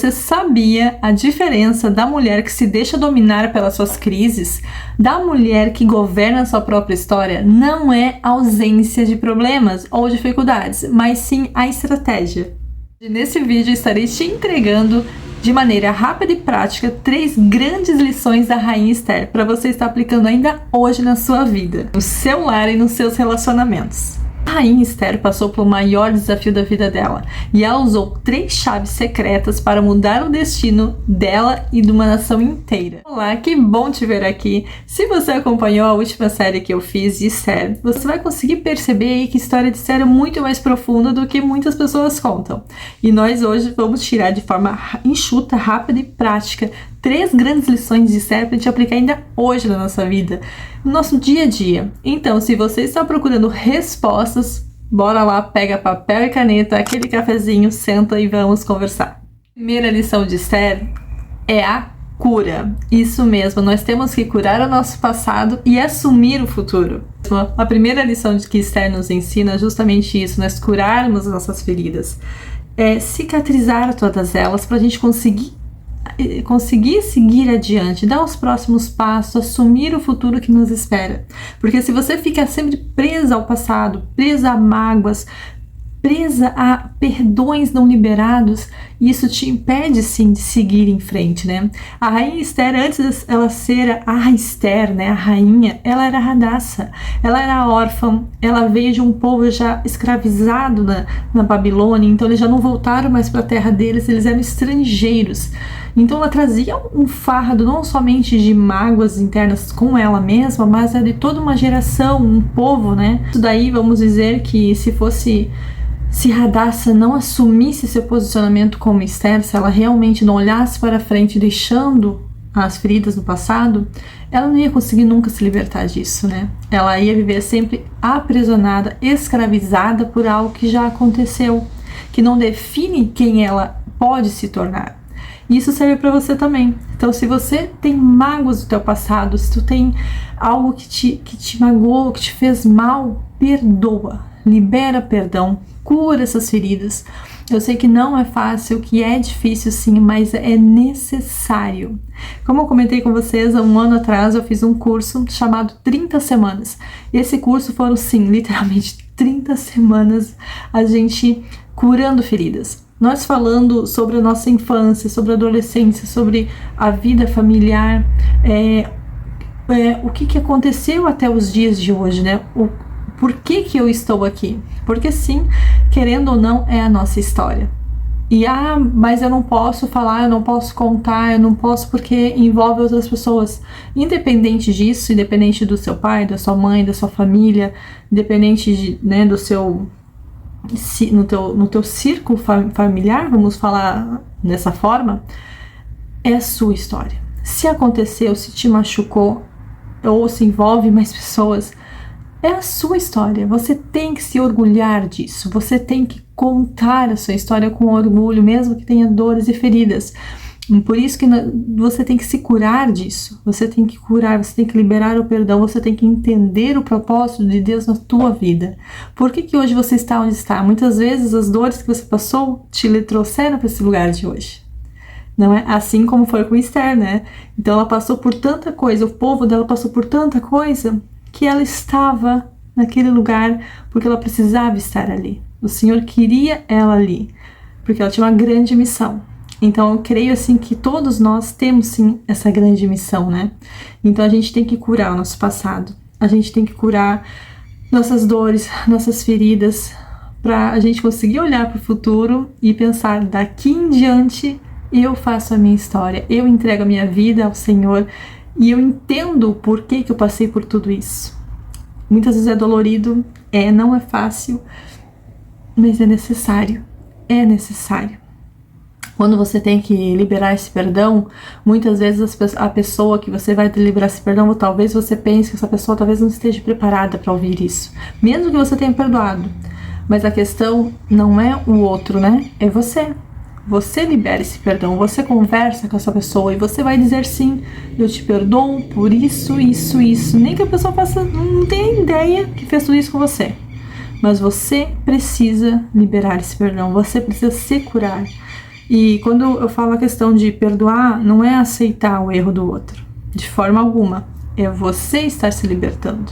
Você sabia a diferença da mulher que se deixa dominar pelas suas crises, da mulher que governa a sua própria história? Não é a ausência de problemas ou dificuldades, mas sim a estratégia. Nesse vídeo estarei te entregando de maneira rápida e prática 3 grandes lições da Rainha Esther para você estar aplicando ainda hoje na sua vida, no seu lar e nos seus relacionamentos. A Rainha Esther passou pelo maior desafio da vida dela e ela usou 3 chaves secretas para mudar o destino dela e de uma nação inteira. Olá, que bom te ver aqui! Se você acompanhou a última série que eu fiz de Esther, você vai conseguir perceber aí que a história de Esther é muito mais profunda do que muitas pessoas contam. E nós hoje vamos tirar de forma enxuta, rápida e prática 3 grandes lições de Esther para a gente aplicar ainda hoje na nossa vida, no nosso dia a dia. Então, se você está procurando respostas, bora lá, pega papel e caneta, aquele cafezinho, senta e vamos conversar. Primeira lição de Esther é a cura. Isso mesmo, nós temos que curar o nosso passado e assumir o futuro. A primeira lição que Esther nos ensina é justamente isso, nós curarmos as nossas feridas. É cicatrizar todas elas para a gente conseguir seguir adiante, dar os próximos passos, assumir o futuro que nos espera. Porque se você fica sempre presa ao passado, presa a mágoas, presa a perdões não liberados, isso te impede sim de seguir em frente, né? A Rainha Esther, antes de ela ser a Esther, né, a rainha, ela era Hadassah, ela era órfã, ela veio de um povo já escravizado na Babilônia, então eles já não voltaram mais para a terra deles, eles eram estrangeiros. Então ela trazia um fardo não somente de mágoas internas com ela mesma, mas de toda uma geração, um povo, né? Isso daí vamos dizer que se Hadassah não assumisse seu posicionamento como Esther, se ela realmente não olhasse para frente deixando as feridas do passado, ela não ia conseguir nunca se libertar disso, né? Ela ia viver sempre aprisionada, escravizada por algo que já aconteceu, que não define quem ela pode se tornar. E isso serve para você também. Então, se você tem mágoas do teu passado, se tu tem algo que te magoou, que te fez mal, perdoa, libera perdão, cura essas feridas. Eu sei que não é fácil, que é difícil sim, mas é necessário. Como eu comentei com vocês, há um ano atrás eu fiz um curso chamado 30 semanas. Esse curso foram sim, literalmente 30 semanas a gente curando feridas. Nós falando sobre a nossa infância, sobre a adolescência, sobre a vida familiar, o que aconteceu até os dias de hoje, né? Por que eu estou aqui? Porque sim, querendo ou não, é a nossa história. E mas eu não posso falar, eu não posso contar, eu não posso porque envolve outras pessoas. Independente disso, independente do seu pai, da sua mãe, da sua família, independente né, do seu... no teu círculo familiar, vamos falar dessa forma, é a sua história. Se aconteceu, se te machucou ou se envolve mais pessoas, é a sua história. Você tem que se orgulhar disso, você tem que contar a sua história com orgulho, mesmo que tenha dores e feridas. Por isso que você tem que se curar disso, você tem que curar, você tem que liberar o perdão, você tem que entender o propósito de Deus na tua vida. Por que hoje você está onde está? Muitas vezes as dores que você passou te trouxeram para esse lugar de hoje. Não é assim como foi com Esther, né? Então ela passou por tanta coisa, o povo dela passou por tanta coisa, que ela estava naquele lugar porque ela precisava estar ali. O Senhor queria ela ali, porque ela tinha uma grande missão. Então eu creio assim que todos nós temos sim essa grande missão, né? Então a gente tem que curar o nosso passado, a gente tem que curar nossas dores, nossas feridas, para a gente conseguir olhar para o futuro e pensar, daqui em diante eu faço a minha história, eu entrego a minha vida ao Senhor e eu entendo o porquê que eu passei por tudo isso. Muitas vezes é dolorido, não é fácil, mas é necessário, é necessário. Quando você tem que liberar esse perdão, muitas vezes a pessoa que você vai liberar esse perdão, ou talvez você pense que essa pessoa talvez não esteja preparada para ouvir isso, mesmo que você tenha perdoado. Mas a questão não é o outro, né? É você. Você libera esse perdão, você conversa com essa pessoa e você vai dizer sim, eu te perdoo por isso, isso, isso. Nem que a pessoa não tenha ideia que fez tudo isso com você. Mas você precisa liberar esse perdão, você precisa se curar. E quando eu falo a questão de perdoar, não é aceitar o erro do outro, de forma alguma. É você estar se libertando.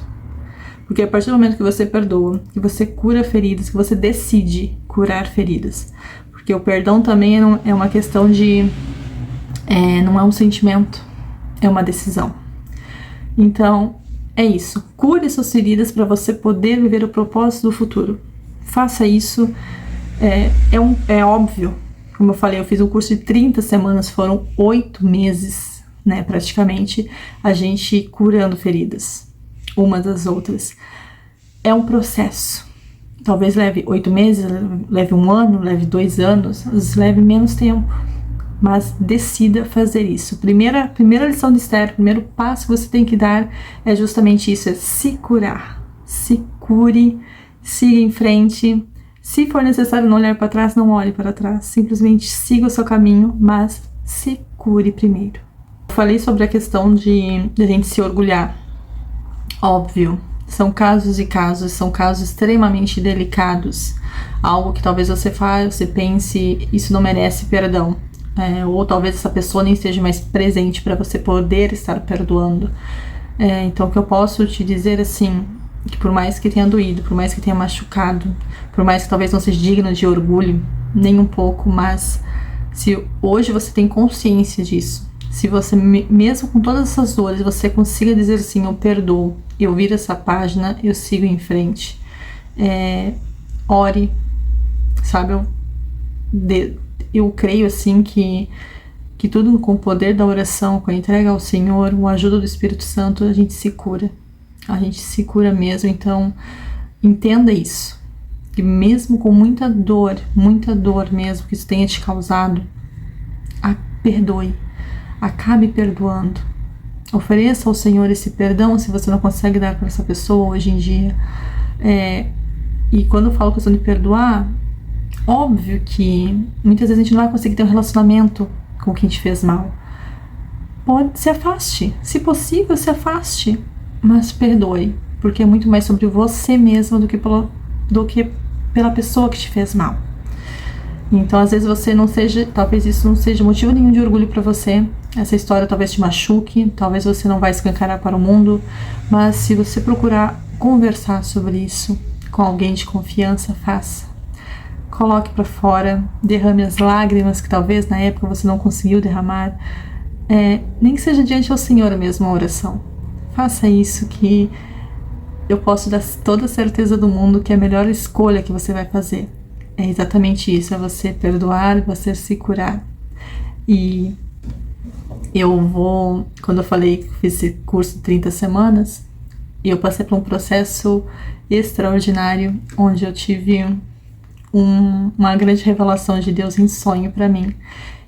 Porque a partir do momento que você perdoa, que você cura feridas, que você decide curar feridas. Porque o perdão também é uma questão de... não é um sentimento, é uma decisão. Então, é isso. Cure suas feridas para você poder viver o propósito do futuro. Faça isso. É óbvio. Como eu falei, eu fiz um curso de 30 semanas, foram 8 meses, né, praticamente, a gente curando feridas, umas das outras. É um processo. Talvez leve 8 meses, leve 1 ano, leve 2 anos, leve menos tempo. Mas decida fazer isso. Primeira lição de Esther, primeiro passo que você tem que dar é justamente isso, é se curar. Se cure, siga em frente. Se for necessário não olhar para trás, não olhe para trás. Simplesmente siga o seu caminho, mas se cure primeiro. Eu falei sobre a questão de a gente se orgulhar. Óbvio, são casos e casos, são casos extremamente delicados. Algo que talvez você fale, você pense, isso não merece perdão. Ou talvez essa pessoa nem esteja mais presente para você poder estar perdoando. Então o que eu posso te dizer assim, que por mais que tenha doído, por mais que tenha machucado, por mais que talvez não seja digno de orgulho, nem um pouco, mas se hoje você tem consciência disso, se você, mesmo com todas essas dores, você consiga dizer assim, eu perdoo, eu viro essa página, eu sigo em frente. Ore, sabe, eu creio assim que tudo com o poder da oração, com a entrega ao Senhor, com a ajuda do Espírito Santo, a gente se cura. A gente se cura mesmo, então entenda isso. Que mesmo com muita dor mesmo que isso tenha te causado, perdoe. Acabe perdoando. Ofereça ao Senhor esse perdão se você não consegue dar para essa pessoa hoje em dia. E quando eu falo questão de perdoar, óbvio que muitas vezes a gente não vai conseguir ter um relacionamento com quem te fez mal. Se afaste. Se possível, se afaste. Mas perdoe. Porque é muito mais sobre você mesmo do que pela pessoa que te fez mal. Então, às vezes talvez isso não seja motivo nenhum de orgulho para você. Essa história talvez te machuque. Talvez você não vai escancarar para o mundo. Mas se você procurar conversar sobre isso com alguém de confiança, faça. Coloque para fora, derrame as lágrimas que talvez na época você não conseguiu derramar. Nem que seja diante ao Senhor mesmo a oração. Faça isso que eu posso dar toda a certeza do mundo que é a melhor escolha que você vai fazer. É exatamente isso, é você perdoar, você se curar. E quando eu falei que fiz esse curso de 30 semanas, eu passei por um processo extraordinário, onde eu tive uma grande revelação de Deus em sonho pra mim.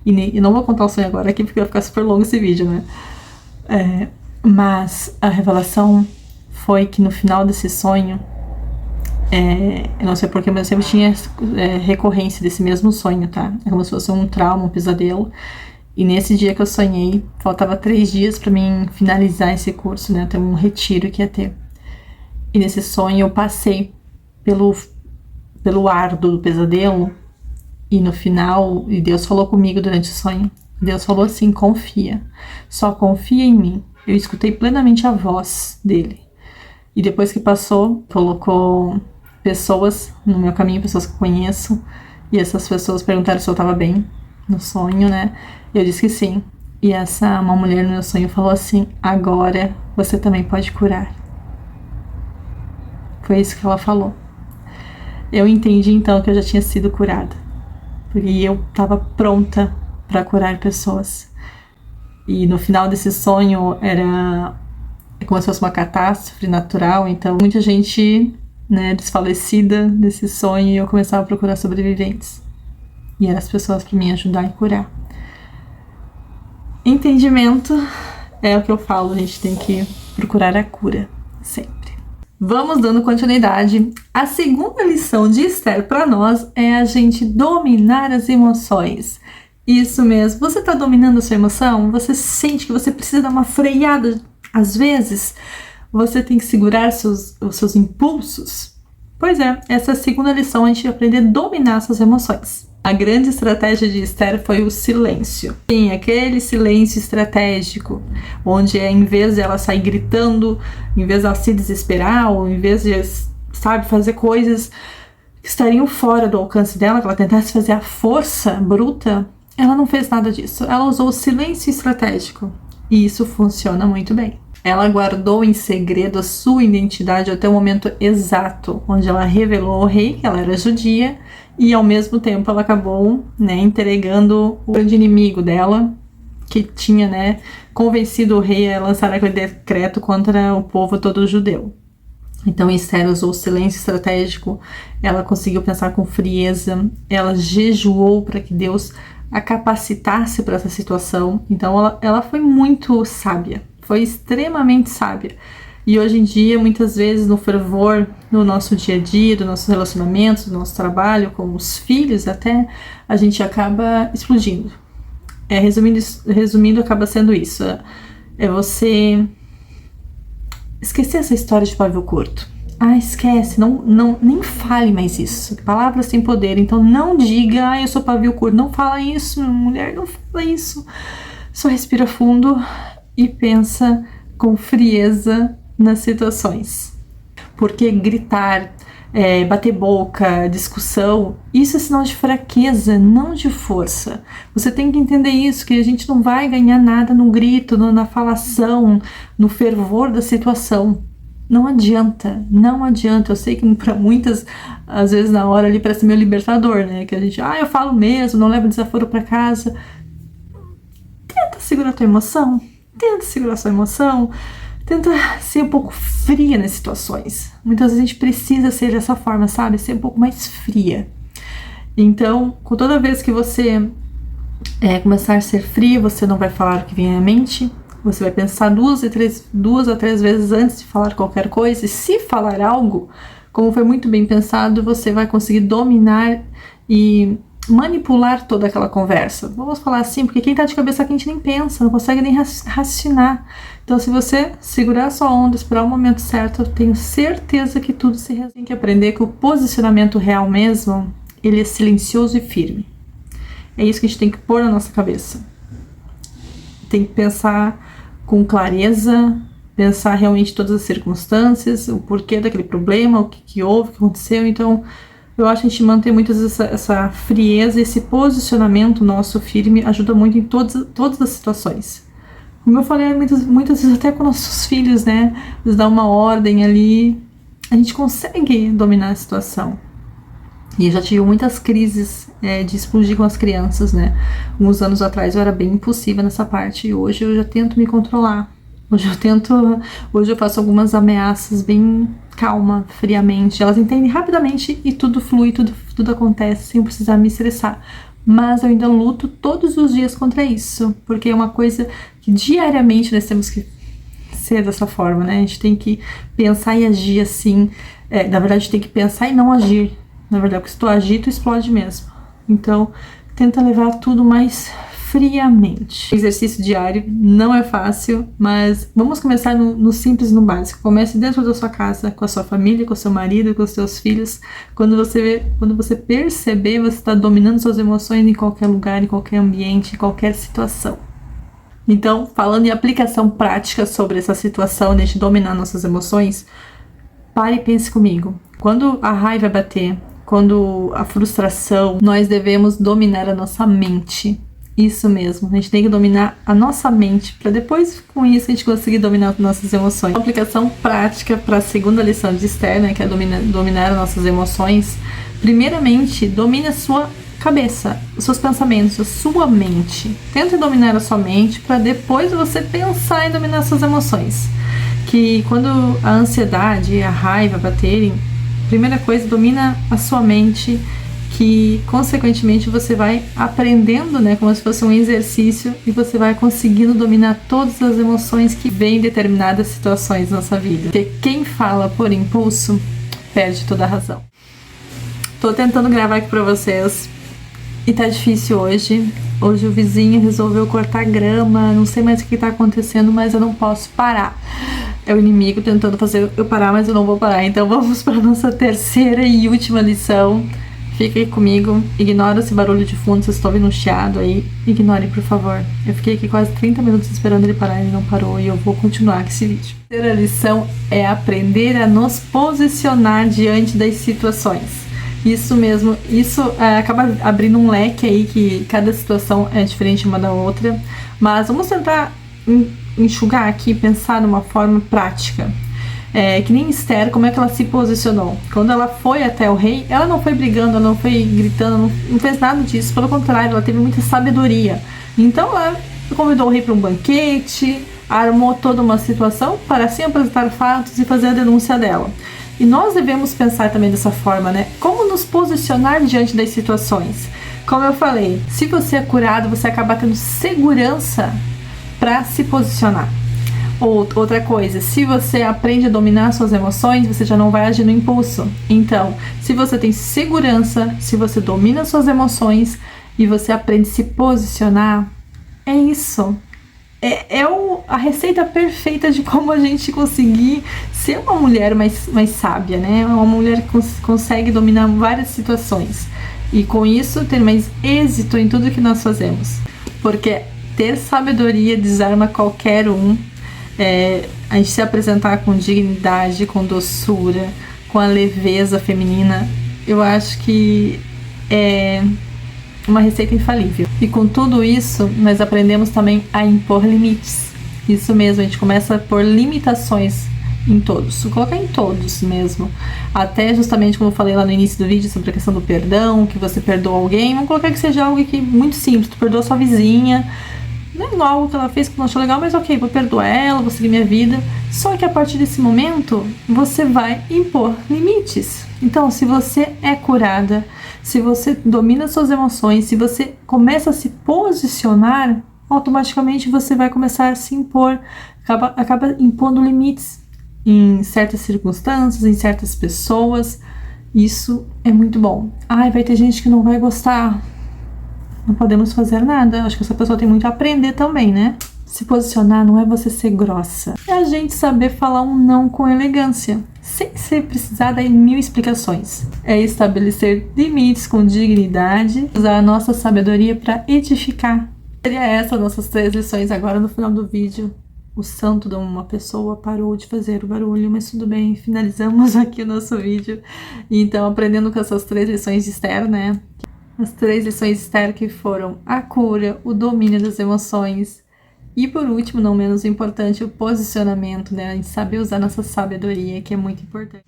E não vou contar o sonho agora aqui, porque vai ficar super longo esse vídeo, né? Mas a revelação foi que no final desse sonho, eu não sei porquê, mas eu sempre tinha recorrência desse mesmo sonho, tá? É como se fosse um trauma, um pesadelo. E nesse dia que eu sonhei, faltava 3 dias pra mim finalizar esse curso, né? Tem um retiro que ia ter. E nesse sonho eu passei pelo árduo do pesadelo, e no final, e Deus falou comigo durante o sonho. Deus falou assim, confia, só confia em mim. Eu escutei plenamente a voz dele. E depois que passou, colocou pessoas no meu caminho, pessoas que eu conheço, e essas pessoas perguntaram se eu estava bem no sonho, né? E eu disse que sim. E uma mulher no meu sonho falou assim, agora você também pode curar. Foi isso que ela falou. Eu entendi então que eu já tinha sido curada. Porque eu estava pronta para curar pessoas. E no final desse sonho era como se fosse uma catástrofe natural. Então muita gente, né, desfalecida desse sonho, e eu começava a procurar sobreviventes. E eram as pessoas para me ajudar e curar. Entendimento é o que eu falo, a gente tem que procurar a cura sempre. Vamos dando continuidade. A segunda lição de Esther para nós é a gente dominar as emoções. Isso mesmo. Você está dominando a sua emoção? Você sente que você precisa dar uma freada às vezes? Você tem que segurar os seus impulsos? Pois é, essa é a segunda lição, a gente aprender a dominar suas emoções. A grande estratégia de Esther foi o silêncio. Sim, aquele silêncio estratégico, onde em vez de ela sair gritando, em vez de ela se desesperar, ou em vez de, sabe, fazer coisas que estariam fora do alcance dela, que ela tentasse fazer a força bruta, ela não fez nada disso. Ela usou o silêncio estratégico. E isso funciona muito bem. Ela guardou em segredo a sua identidade até o momento exato, onde ela revelou ao rei que ela era judia, e ao mesmo tempo ela acabou, né, entregando o grande inimigo dela, que tinha, né, convencido o rei a lançar aquele decreto contra o povo todo judeu. Então Esther usou o silêncio estratégico, ela conseguiu pensar com frieza, ela jejuou para que Deus a capacitasse para essa situação. Então ela foi muito sábia, foi extremamente sábia. E hoje em dia, muitas vezes, no fervor do nosso dia a dia, dos nossos relacionamentos, do nosso trabalho, com os filhos até, a gente acaba explodindo. Resumindo, acaba sendo isso. É você esquecer essa história de pavio curto. Ah, esquece, nem fale mais isso. Palavras têm poder, então não diga, eu sou pavio curto. Não fala isso, mulher, não fala isso. Só respira fundo e pensa com frieza nas situações. Porque gritar, bater boca, discussão, isso é sinal de fraqueza, não de força. Você tem que entender isso, que a gente não vai ganhar nada no grito, na falação, no fervor da situação. Não adianta, não adianta. Eu sei que para muitas, às vezes na hora ali parece meio libertador, né? Que a gente, eu falo mesmo, não levo desaforo para casa. Tenta segurar tua emoção, tenta segurar sua emoção, tenta ser um pouco fria nas situações. Muitas vezes a gente precisa ser dessa forma, sabe? Ser um pouco mais fria. Então, com toda vez que você começar a ser fria, você não vai falar o que vem à mente. Você vai pensar duas a três vezes antes de falar qualquer coisa. E se falar algo, como foi muito bem pensado, você vai conseguir dominar e manipular toda aquela conversa. Vamos falar assim, porque quem tá de cabeça quente nem pensa, não consegue nem raciocinar. Então, se você segurar a sua onda, esperar o momento certo, eu tenho certeza que tudo se resolve. Tem que aprender que o posicionamento real mesmo, ele é silencioso e firme. É isso que a gente tem que pôr na nossa cabeça. Tem que pensar com clareza, pensar realmente todas as circunstâncias, o porquê daquele problema, o que houve, o que aconteceu. Então, eu acho que a gente manter muito essa frieza, esse posicionamento nosso firme, ajuda muito em todas as situações. Como eu falei, muitas vezes até com nossos filhos, né? Eles dão uma ordem ali, a gente consegue dominar a situação. E eu já tive muitas crises de explodir com as crianças, né? Uns anos atrás eu era bem impulsiva nessa parte e hoje eu já tento me controlar. Hoje eu faço algumas ameaças bem calma, friamente. Elas entendem rapidamente e tudo flui, tudo acontece sem precisar me estressar. Mas eu ainda luto todos os dias contra isso, porque é uma coisa que diariamente nós temos que ser dessa forma, né? A gente tem que pensar e agir assim. Na verdade, a gente tem que pensar e não agir. Na verdade, porque se tu agir, tu explode mesmo. Então, tenta levar tudo mais friamente. O exercício diário não é fácil, mas vamos começar no simples, no básico. Comece dentro da sua casa, com a sua família, com o seu marido, com os seus filhos. Quando você perceber, você está dominando suas emoções em qualquer lugar, em qualquer ambiente, em qualquer situação. Então, falando em aplicação prática sobre essa situação de dominar nossas emoções, pare e pense comigo. Quando a raiva bater, quando a frustração, nós devemos dominar a nossa mente. Isso mesmo, a gente tem que dominar a nossa mente, para depois com isso a gente conseguir dominar as nossas emoções. Uma aplicação prática para a segunda lição de Esther, né, que é dominar as nossas emoções. Primeiramente, domine a sua cabeça, os seus pensamentos, a sua mente. Tenta dominar a sua mente para depois você pensar em dominar as suas emoções. Que quando a ansiedade e a raiva baterem, primeira coisa, domina a sua mente, que consequentemente você vai aprendendo, né, como se fosse um exercício, e você vai conseguindo dominar todas as emoções que vêm em determinadas situações na nossa vida. Porque quem fala por impulso perde toda a razão. Tô tentando gravar aqui pra vocês e tá difícil hoje. Hoje o vizinho resolveu cortar grama, não sei mais o que tá acontecendo, mas eu não posso parar. É o inimigo tentando fazer eu parar, mas eu não vou parar. Então vamos para nossa terceira e última lição. Fica aí comigo, ignora esse barulho de fundo, se estou ouvindo um chiado aí, ignore, por favor. Eu fiquei aqui quase 30 minutos esperando ele parar, ele não parou e eu vou continuar com esse vídeo. A terceira lição é aprender a nos posicionar diante das situações. Isso mesmo, isso acaba abrindo um leque aí, que cada situação é diferente uma da outra, mas vamos tentar enxugar aqui, pensar numa forma prática. Que nem Esther, como é que ela se posicionou? Quando ela foi até o rei, ela não foi brigando, ela não foi gritando, não fez nada disso, pelo contrário, ela teve muita sabedoria. Então ela convidou o rei para um banquete, armou toda uma situação para assim apresentar fatos e fazer a denúncia dela. E nós devemos pensar também dessa forma, né? Como nos posicionar diante das situações? Como eu falei, se você é curado, você acaba tendo segurança para se posicionar. Outra coisa, se você aprende a dominar suas emoções, você já não vai agir no impulso. Então, se você tem segurança, se você domina suas emoções e você aprende a se posicionar, é isso. A receita perfeita de como a gente conseguir ser uma mulher mais sábia, né? Uma mulher que consegue dominar várias situações. E com isso ter mais êxito em tudo que nós fazemos. Porque ter sabedoria desarma qualquer um. A gente se apresentar com dignidade, com doçura, com a leveza feminina, eu acho que é uma receita infalível. E com tudo isso, nós aprendemos também a impor limites. Isso mesmo, a gente começa a pôr limitações em todos, colocar em todos mesmo. Até justamente como eu falei lá no início do vídeo sobre a questão do perdão, que você perdoa alguém, vamos colocar que seja algo que muito simples, tu perdoa sua vizinha, não é algo que ela fez que não achou legal, mas ok, vou perdoar ela, vou seguir minha vida. Só que a partir desse momento, você vai impor limites. Então, se você é curada, se você domina suas emoções, se você começa a se posicionar, automaticamente você vai começar a se impor, acaba impondo limites em certas circunstâncias, em certas pessoas. Isso é muito bom. Vai ter gente que não vai gostar. Não podemos fazer nada. Acho que essa pessoa tem muito a aprender também, né? Se posicionar não é você ser grossa. É a gente saber falar um não com elegância, sem ser precisar dar mil explicações. É estabelecer limites com dignidade, usar a nossa sabedoria para edificar. Seria essas nossas 3 lições. Agora no final do vídeo, o santo de uma pessoa parou de fazer o barulho, mas tudo bem, finalizamos aqui o nosso vídeo. Então, aprendendo com essas 3 lições de Esther, né? As 3 lições de Esther, que foram a cura, o domínio das emoções e, por último, não menos importante, o posicionamento, né? A gente saber usar nossa sabedoria, que é muito importante.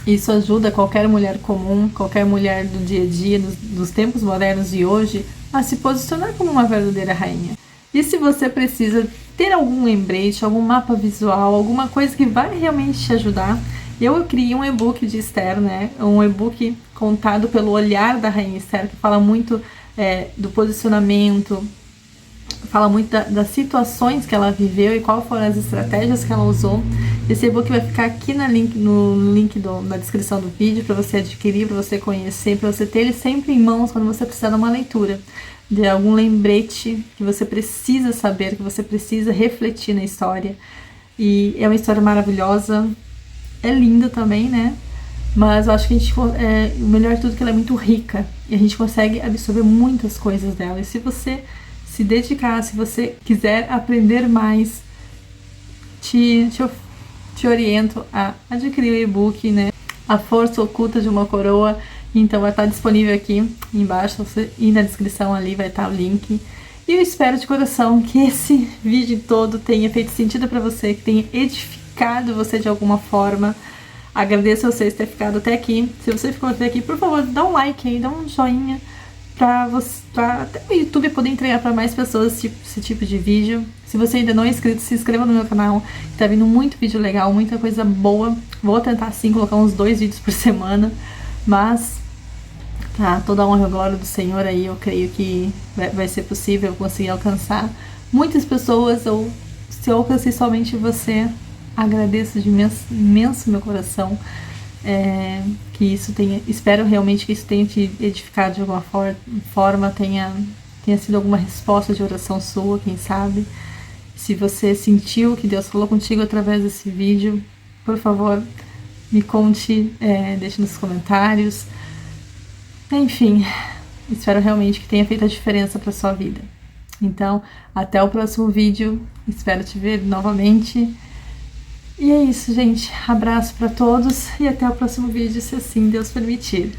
Isso ajuda qualquer mulher comum, qualquer mulher do dia a dia, dos tempos modernos de hoje, a se posicionar como uma verdadeira rainha. E se você precisa ter algum lembrete, algum mapa visual, alguma coisa que vai realmente te ajudar, eu criei um e-book de Esther, né? Um e-book contado pelo olhar da Rainha Esther, que fala muito do posicionamento, fala muito das situações que ela viveu e quais foram as estratégias que ela usou. Esse e-book vai ficar aqui no link na descrição do vídeo para você adquirir, para você conhecer, para você ter ele sempre em mãos quando você precisar de uma leitura, de algum lembrete que você precisa saber, que você precisa refletir na história. E é uma história maravilhosa. É linda também, né? Mas eu acho que o melhor de tudo é que ela é muito rica e a gente consegue absorver muitas coisas dela. E se você se dedicar, se você quiser aprender mais, te oriento a adquirir o e-book, né? A Força Oculta de uma Coroa. Então vai estar disponível aqui embaixo e na descrição ali vai estar o link. E eu espero de coração que esse vídeo todo tenha feito sentido para você, que tenha edificado você de alguma forma. Agradeço a vocês ter ficado até aqui. Se você ficou até aqui, por favor, dá um like aí, dá um joinha pra até o YouTube poder entregar para mais pessoas esse tipo de vídeo. Se você ainda não é inscrito, se inscreva no meu canal, que tá vindo muito vídeo legal, muita coisa boa. Vou tentar sim colocar uns 2 vídeos por semana, mas toda a honra e a glória do Senhor aí, eu creio que vai ser possível conseguir alcançar muitas pessoas, ou se eu alcancei somente você, agradeço de imenso meu coração, que isso espero realmente que isso tenha te edificado de alguma forma, tenha sido alguma resposta de oração sua, quem sabe. Se você sentiu que Deus falou contigo através desse vídeo, por favor, me conte, deixe nos comentários. Enfim, espero realmente que tenha feito a diferença para sua vida. Então, até o próximo vídeo. Espero te ver novamente. E é isso, gente. Abraço para todos e até o próximo vídeo, se assim Deus permitir.